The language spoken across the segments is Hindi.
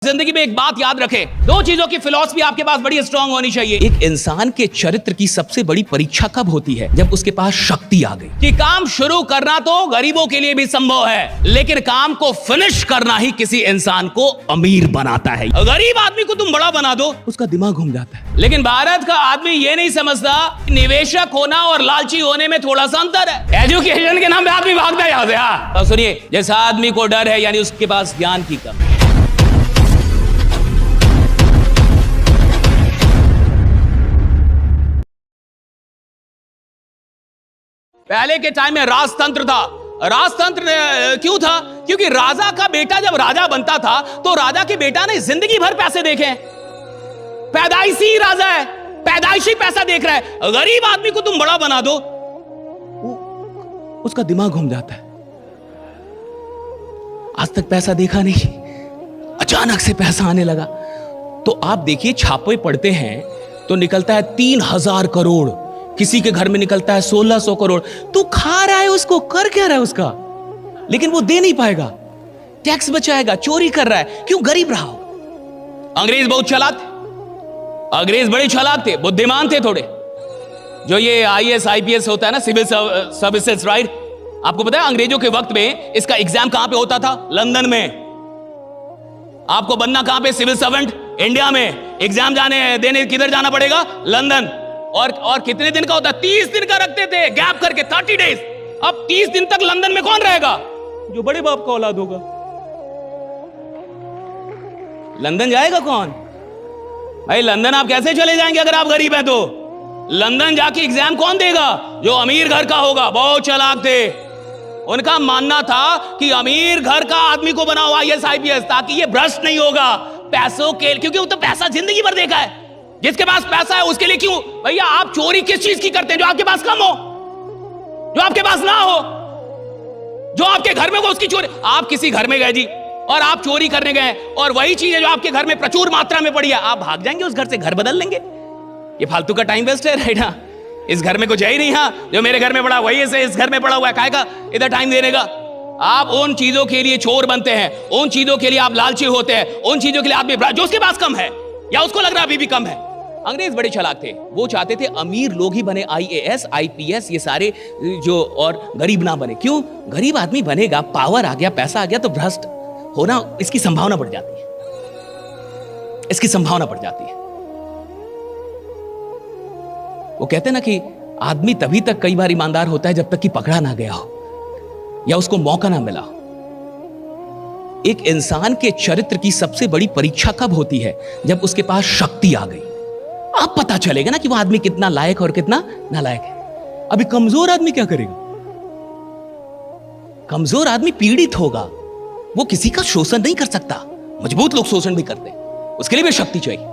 जिंदगी में एक बात याद रखें, दो चीजों की फिलॉसफी आपके पास बड़ी स्ट्रांग होनी चाहिए। एक इंसान के चरित्र की सबसे बड़ी परीक्षा कब होती है? जब उसके पास शक्ति आ गई कि काम शुरू करना तो गरीबों के लिए भी संभव है, लेकिन काम को फिनिश करना ही किसी इंसान को अमीर बनाता है। गरीब आदमी को तुम बड़ा बना दो, उसका दिमाग घूम जाता है। लेकिन भारत का आदमी ये नहीं समझता निवेशक होना और लालची होने में थोड़ा सा अंतर है। एजुकेशन के नाम पे आदमी भागता है यहां से। सुनिए, जैसा आदमी को डर है यानी उसके पास ज्ञान की कमी है। पहले के टाइम में राजतंत्र था। राजतंत्र क्यों था? क्योंकि राजा का बेटा जब राजा बनता था तो राजा के बेटा ने जिंदगी भर पैसे देखे। पैदाइशी राजा है, पैदाइशी पैसा देख रहा है। गरीब आदमी को तुम बड़ा बना दो, उसका दिमाग घूम जाता है। आज तक पैसा देखा नहीं, अचानक से पैसा आने लगा। तो आप देखिए, छापे पड़ते हैं तो निकलता है 3000 करोड़, किसी के घर में निकलता है 1600 करोड़। तू खा रहा है उसको, कर क्या रहा है उसका, लेकिन वो दे नहीं पाएगा, टैक्स बचाएगा, चोरी कर रहा है। क्यों? गरीब रहा हो। अंग्रेज बहुत चालाक थे, अंग्रेज बड़े चालाक थे, बुद्धिमान थे थोड़े। जो ये IAS IPS होता है ना, सिविल सर्विसेज, राइट? आपको पता है अंग्रेजों के वक्त में इसका एग्जाम कहां पे होता था? लंदन में। आपको बनना कहां पे? सिविल सर्वेंट इंडिया में। एग्जाम देने किधर जाना पड़ेगा? लंदन। और कितने दिन का होता है? 30 दिन का रखते थे, गैप करके 30 डेज। अब 30 दिन तक लंदन में कौन रहेगा? जो बड़े बाप का औलाद होगा। लंदन जाएगा कौन? भाई लंदन आप कैसे चले जाएंगे अगर आप गरीब हैं तो? लंदन जाके एग्जाम कौन देगा? जो अमीर घर का होगा। बहुत चालाक थे। उनका मानना था कि अमीर घर का आदमी को बनाओ IAS IPS, ताकि ये भ्रष्ट नहीं होगा पैसों के, क्योंकि वो तो पैसा जिंदगी भर देखा है। जिसके पास पैसा है उसके लिए क्यों? भैया आप चोरी किस चीज की करते हैं? जो आपके पास कम हो, जो आपके पास ना हो, जो आपके घर में हो उसकी चोरी। आप किसी घर में गए जी और आप चोरी करने गए, और वही चीज है जो आपके घर में प्रचुर मात्रा में पड़ी है, आप भाग जाएंगे उस घर से, घर बदल लेंगे। ये फालतू का टाइम वेस्ट है, राइट? ना, इस घर में कुछ है ही नहीं। हाँ, जो मेरे घर में पड़ा वही से इस घर में पड़ा हुआ है, काहे का इधर टाइम देने का? आप उन चीजों के लिए चोर बनते हैं, उन चीजों के लिए आप लालची होते हैं, उन चीजों के लिए आदमी जो उसके पास कम है या उसको लग रहा है अभी भी कम है। अंग्रेज बड़े चालाक थे, वो चाहते थे अमीर लोग ही बने, IAS IPS ये सारे जो, और गरीब ना बने। क्यों? गरीब आदमी बनेगा, पावर आ गया, पैसा आ गया तो भ्रष्ट होना इसकी संभावना बढ़ जाती है, इसकी संभावना बढ़ जाती है। वो कहते हैं ना कि आदमी तभी तक कई बार ईमानदार होता है जब तक कि पकड़ा ना गया हो या उसको मौका ना मिला। एक इंसान के चरित्र की सबसे बड़ी परीक्षा कब होती है? जब उसके पास शक्ति आ गई। अब पता चलेगा ना कि वो आदमी कितना लायक और कितना नालायक है। अभी कमजोर आदमी क्या करेगा? कमजोर आदमी पीड़ित होगा, वो किसी का शोषण नहीं कर सकता। मजबूत लोग शोषण भी करते हैं, उसके लिए भी शक्ति चाहिए।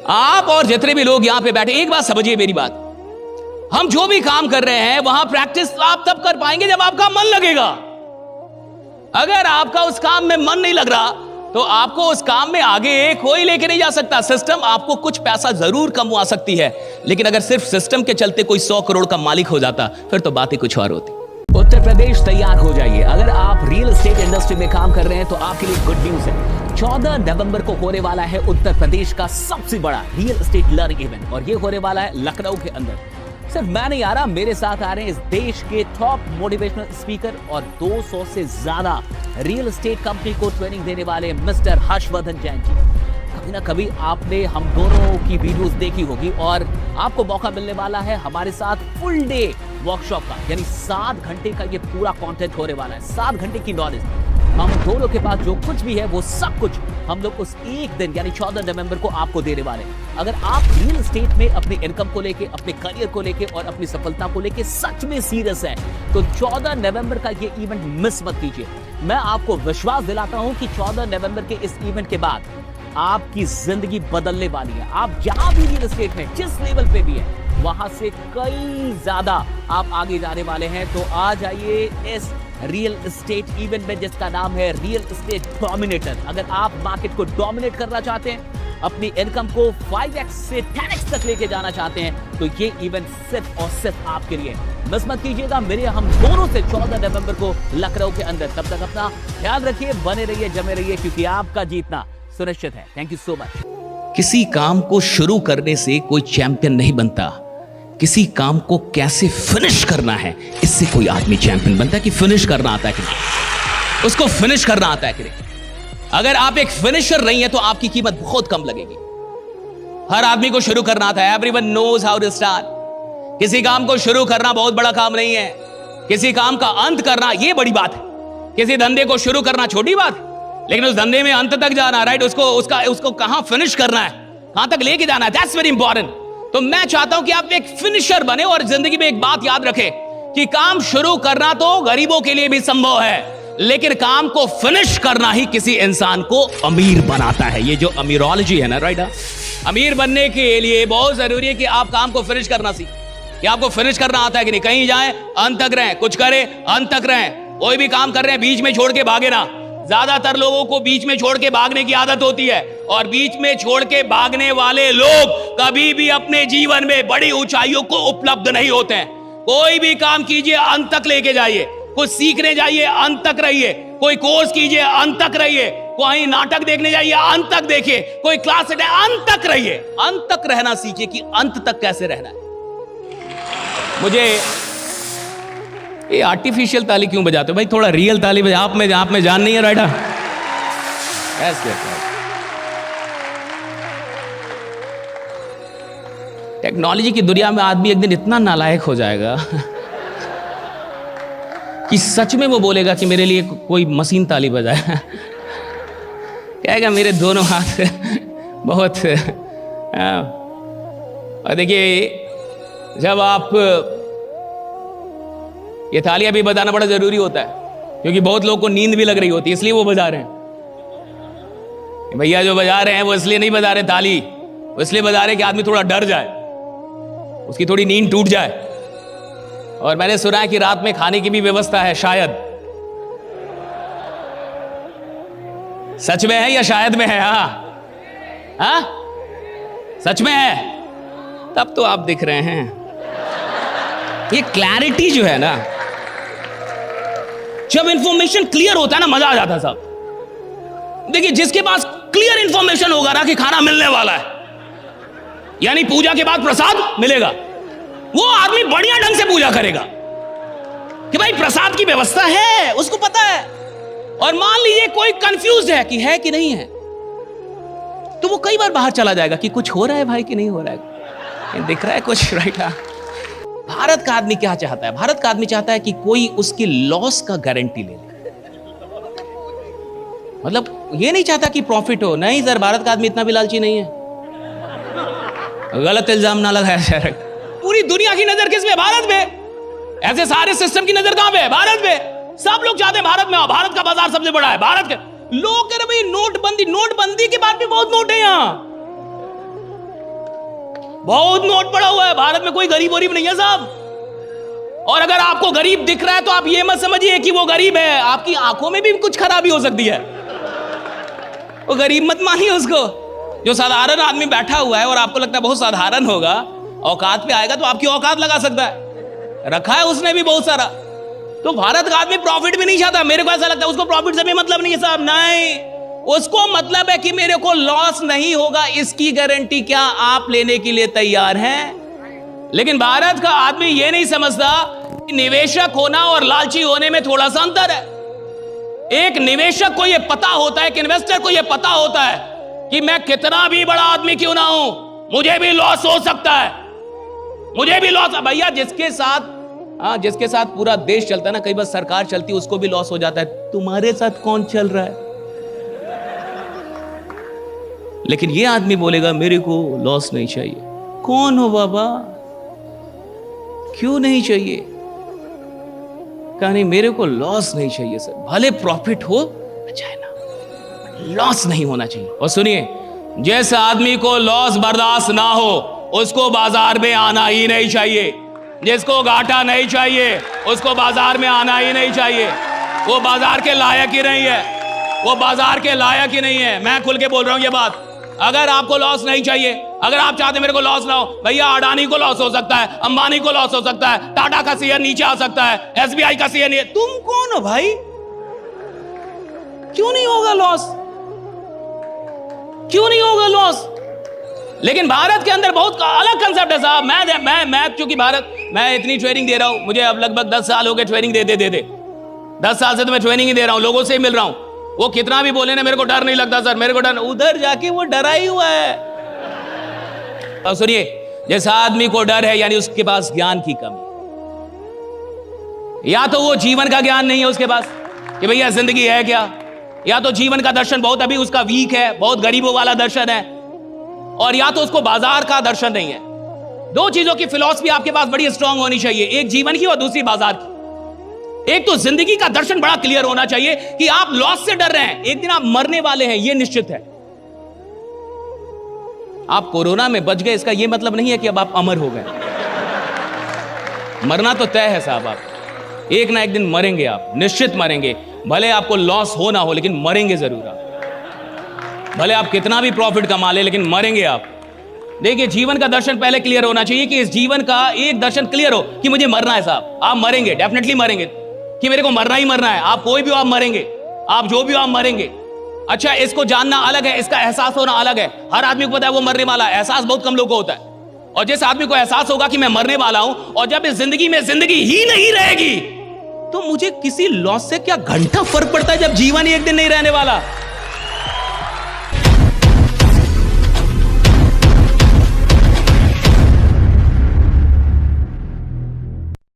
आप और जितने भी लोग यहां पे बैठे, एक बात समझिए मेरी बात, हम जो भी काम कर रहे हैं वहां प्रैक्टिस आप तब कर पाएंगे जब आपका मन लगेगा। अगर आपका उस काम में मन नहीं लग रहा तो आपको उस काम में आगे कोई लेके नहीं जा सकता। सिस्टम आपको कुछ पैसा जरूर कमवा सकती है, लेकिन अगर सिर्फ सिस्टम के चलते कोई 100 करोड़ का मालिक हो जाता फिर तो बात ही कुछ और होती। उत्तर प्रदेश तैयार हो जाइए। अगर आप रियल एस्टेट इंडस्ट्री में काम कर रहे हैं तो आपके लिए गुड न्यूज है। 14 नवंबर को होने वाला है उत्तर प्रदेश का सबसे बड़ा रियल एस्टेट लर्निंग इवेंट, और ये होने वाला है लखनऊ के अंदर। सिर्फ मैं नहीं आ रहा, मेरे साथ आ रहे हैं इस देश के टॉप मोटिवेशनल स्पीकर और 200 से ज्यादा रियल एस्टेट कंपनी को ट्रेनिंग देने वाले मिस्टर हर्षवर्धन जैन जी। कभी ना कभी आपने हम दोनों की वीडियोस देखी होगी, और आपको मौका मिलने वाला है हमारे साथ फुल डे वर्कशॉप का, यानी 7 घंटे का ये पूरा कंटेंट होने वाला है। 7 घंटे की नॉलेज, हम दोनों के पास जो कुछ भी है वो सब कुछ हम लोग उस एक दिन यानी 14 नवंबर को आपको देने वाले हैं। अगर आप रियल एस्टेट में अपने इनकम को लेके, अपने करियर को लेके और अपनी सफलता को लेके सच में सीरियस है तो 14 नवंबर का ये इवेंट मिस मत कीजिए। मैं आपको विश्वास दिलाता हूं कि 14 नवंबर के इस इवेंट के बाद आपकी जिंदगी बदलने वाली है। आप जहां भी रियल एस्टेट में जिस लेवल पे भी है वहां से कई ज्यादा आप आगे जाने वाले हैं। तो आ जाइए इस रियल एस्टेट इवेंट में जिसका नाम है रियल एस्टेट डोमिनेटर। अगर आप मार्केट को डोमिनेट करना चाहते हैं, अपनी इनकम को 5x से 10x तक लेके जाना चाहते हैं तो ये इवेंट सिर्फ और सिर्फ आपके लिए। मिस मत कीजिएगा मेरे हम दोनों से 14 नवंबर को लखनऊ के अंदर। तब तक अपना ख्याल रखिए, बने रहिए, जमे रहिए, क्योंकि आपका जीतना सुनिश्चित है। Thank you so much. किसी काम को शुरू करने से कोई चैंपियन नहीं बनता, किसी काम को कैसे फिनिश करना है इससे कोई आदमी चैंपियन बनता है। कि फिनिश करना आता है कि नहीं, उसको फिनिश करना आता है कि नहीं। अगर आप एक फिनिशर नहीं है तो आपकी कीमत बहुत कम लगेगी। हर आदमी को शुरू करना आता है। Everyone knows how to start. किसी काम को शुरू करना बहुत बड़ा काम नहीं है, किसी काम का अंत करना यह बड़ी बात है। किसी धंधे को शुरू करना छोटी बात है, लेकिन उस धंधे में अंत तक जाना, राइट, उसको कहां फिनिश करना है, कहां तक लेके जाना है, दैट्स वेरी इंपॉर्टेंट। तो मैं चाहता हूं कि आप एक फिनिशर बने और जिंदगी में एक बात याद रखें कि काम शुरू करना तो गरीबों के लिए भी संभव है, लेकिन काम को फिनिश करना ही किसी इंसान को अमीर बनाता है। ये जो अमीरोलॉजी है ना, राइट, अमीर बनने के लिए बहुत जरूरी है कि आप काम को फिनिश करना सीखें, कि आपको फिनिश करना आता है कि नहीं। कहीं जाएं अंत तक रहें, कुछ करें अंत तक रहें। कोई भी काम कर रहे हैं बीच में छोड़ के भागे ना। ज्यादातर लोगों को बीच में छोड़ के भागने की आदत होती है, और बीच में छोड़ के भागने वाले लोग कभी भी अपने जीवन में बड़ी ऊंचाइयों को उपलब्ध नहीं होते हैं। कोई भी काम कीजिए अंत तक लेके जाइए, कुछ सीखने जाइए अंत तक रहिए, कोई कोर्स कीजिए अंत तक रहिए, कोई नाटक देखने जाइए अंत तक देखिए, कोई क्लास अंत तक रहिए। अंत तक रहना सीखिए कि अंत तक कैसे रहना है। मुझे ये आर्टिफिशियल ताली क्यों बजाते हो भाई, थोड़ा रियल ताली बजा। आप में जान नहीं है, राइट? टेक्नोलॉजी की दुनिया में आदमी एक दिन इतना नालायक हो जाएगा कि सच में वो बोलेगा कि मेरे लिए कोई मशीन ताली बजाए। कहेगा मेरे दोनों हाथ बहुत। और देखिए, जब आप ये तालियां भी बजाना बड़ा जरूरी होता है, क्योंकि बहुत लोगों को नींद भी लग रही होती है, इसलिए वो बजा रहे हैं। भैया जो बजा रहे हैं वो इसलिए नहीं बजा रहे ताली, वो इसलिए बजा रहे कि आदमी थोड़ा डर जाए, उसकी थोड़ी नींद टूट जाए। और मैंने सुना है कि रात में खाने की भी व्यवस्था है, शायद। सच में है या शायद में है? हाँ, सच में है? तब तो आप दिख रहे हैं। ये क्लैरिटी जो है ना, जब इंफॉर्मेशन क्लियर होता है ना, मजा आ जाता है साहब। देखिए, जिसके पास क्लियर इंफॉर्मेशन होगा ना कि खाना मिलने वाला है, यानी पूजा के बाद प्रसाद मिलेगा, वो आदमी बढ़िया ढंग से पूजा करेगा कि भाई प्रसाद की व्यवस्था है, उसको पता है। और मान लीजिए कोई कंफ्यूज है कि है कि नहीं है, तो वो कई बार बाहर चला जाएगा कि कुछ हो रहा है भाई कि नहीं हो रहा है, दिख रहा है कुछ, राइट? भारत का आदमी क्या चाहता है? भारत का आदमी चाहता है कि कोई उसकी लॉस का गारंटी ले ले। मतलब ये नहीं चाहता कि प्रॉफिट हो। नहीं सर, भारत का आदमी इतना भी लालची नहीं है। गलत इल्जाम ना लगाया जाए। पूरी दुनिया की नजर किस पे? भारत पे। ऐसे सारे सिस्टम की नजर कहां पे है? भारत पे। सब लोग चाहते हैं भारत में आओ, भारत का बाजार सबसे बड़ा है, भारत के लोग कह रहे भाई नोटबंदी के बाद भी बहुत नोट है, यहां बहुत नोट पड़ा हुआ है। भारत में कोई गरीब नहीं है साहब। और अगर आपको गरीब दिख रहा है तो आप ये मत समझिए कि वो गरीब है, आपकी आंखों में भी कुछ खराबी हो सकती है। वो गरीब मत मानिए उसको। जो साधारण आदमी बैठा हुआ है और आपको लगता है बहुत साधारण होगा, औकात पे आएगा तो आपकी औकात लगा सकता है। रखा है उसने भी बहुत सारा। तो भारत का आदमी प्रॉफिट भी नहीं चाहता। मेरे को ऐसा लगता है उसको प्रॉफिट से भी मतलब नहीं है साहब। नहीं, उसको मतलब है कि मेरे को लॉस नहीं होगा, इसकी गारंटी क्या आप लेने के लिए तैयार हैं? लेकिन भारत का आदमी यह नहीं समझता कि निवेशक होना और लालची होने में थोड़ा सा अंतर है। एक निवेशक को यह पता होता है, कि इन्वेस्टर को यह पता होता है कि मैं कितना भी बड़ा आदमी क्यों ना हूं, मुझे भी लॉस हो सकता है, मुझे भी लॉस। भैया जिसके साथ पूरा देश चलता है ना, कई बार सरकार चलती है, उसको भी लॉस हो जाता है। तुम्हारे साथ कौन चल रहा है? लेकिन ये आदमी बोलेगा मेरे को लॉस नहीं चाहिए। कौन हो बाबा? क्यों नहीं चाहिए? कहा नहीं, मेरे को लॉस नहीं चाहिए सर, भले प्रॉफिट हो चाहे ना, लॉस नहीं होना चाहिए। और सुनिए, जिस आदमी को लॉस बर्दाश्त ना हो उसको बाजार में आना ही नहीं चाहिए। जिसको घाटा नहीं चाहिए उसको बाजार में आना ही नहीं चाहिए। वो बाजार के लायक ही नहीं है, वो बाजार के लायक ही नहीं है। मैं खुल के बोल रहा हूं ये बात। अगर आपको लॉस नहीं चाहिए, अगर आप चाहते मेरे को लॉस ना हो, भैया अडानी को लॉस हो सकता है, अंबानी को लॉस हो सकता है, टाटा का शेयर नीचे आ सकता है, एसबीआई का शेयर नहीं। तुम कौन हो भाई? क्यों नहीं होगा लॉस? क्यों नहीं होगा लॉस? लेकिन भारत के अंदर बहुत अलग कंसेप्ट है साहब। मैं क्योंकि मैं इतनी ट्रेनिंग दे रहा हूं, मुझे अब लगभग 10 साल हो गए ट्रेनिंग देते 10 साल से तो मैं ट्रेनिंग ही दे रहा हूं, लोगों से ही मिल रहा हूं। वो कितना भी बोले ना, मेरे को डर नहीं लगता सर, मेरे को डर। उधर जाके वो डरा ही हुआ है। अब सुनिए, जैसा आदमी को डर है यानी उसके पास ज्ञान की कमी, या तो वो जीवन का ज्ञान नहीं है उसके पास कि भैया जिंदगी है क्या, या तो जीवन का दर्शन बहुत अभी उसका वीक है, बहुत गरीबों वाला दर्शन है, और या तो उसको बाजार का दर्शन नहीं है। दो चीजों की फिलॉसफी आपके पास बड़ी स्ट्रांग होनी चाहिए, एक जीवन की और दूसरी बाजार की। एक तो जिंदगी का दर्शन बड़ा क्लियर होना चाहिए कि आप लॉस से डर रहे हैं, एक दिन आप मरने वाले हैं, यह निश्चित है। आप कोरोना में बच गए इसका यह मतलब नहीं है कि अब आप अमर हो गए। मरना तो तय है साहब, आप एक ना एक दिन मरेंगे, आप निश्चित मरेंगे। भले आपको लॉस हो ना हो, लेकिन मरेंगे जरूर आप। भले आप कितना भी प्रॉफिट कमा ले, लेकिन मरेंगे आप। देखिए, जीवन का दर्शन पहले क्लियर होना चाहिए कि इस जीवन का एक दर्शन क्लियर हो कि मुझे मरना है साहब। आप मरेंगे, डेफिनेटली मरेंगे, कि मेरे को मरना ही मरना है। आप कोई भी हो, आप मरेंगे, आप जो भी हो, आप मरेंगे। अच्छा, इसको जानना अलग है, इसका एहसास होना अलग है। हर आदमी को पता है वो मरने वाला है, एहसास बहुत कम लोगों को होता है। और जिस आदमी को एहसास होगा कि मैं मरने वाला हूं, और जब इस जिंदगी में जिंदगी ही नहीं रहेगी, तो मुझे किसी लॉस से क्या घंटा फर्क पड़ता है जब जीवन ही एक दिन नहीं रहने वाला।